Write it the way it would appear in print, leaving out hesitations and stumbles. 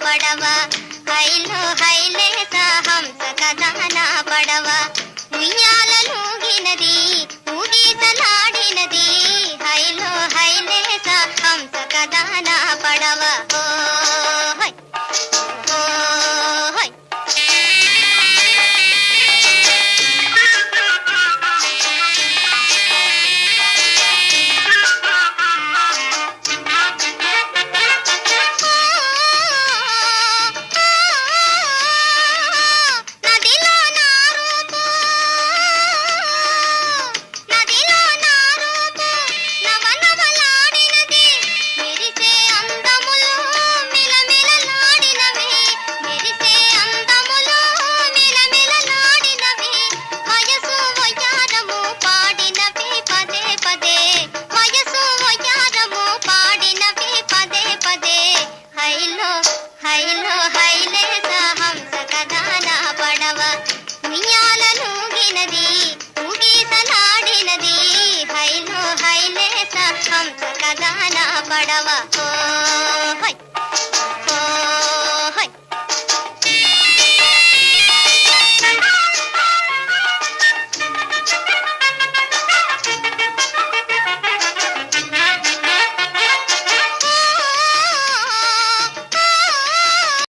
పడవ హైలో హైలేస హంస కథన పడవ ఉయ్యాలను గినది ఊగీతలాడినది హైలో హైలేస హంస కథన పడవ ఓ హై ఓ హై హైలో హైలేస హంస కథన పడవ ఉయ్యాలను గినది ఊగీతలాడినది హైలో హైలేస హంస కథన పడవ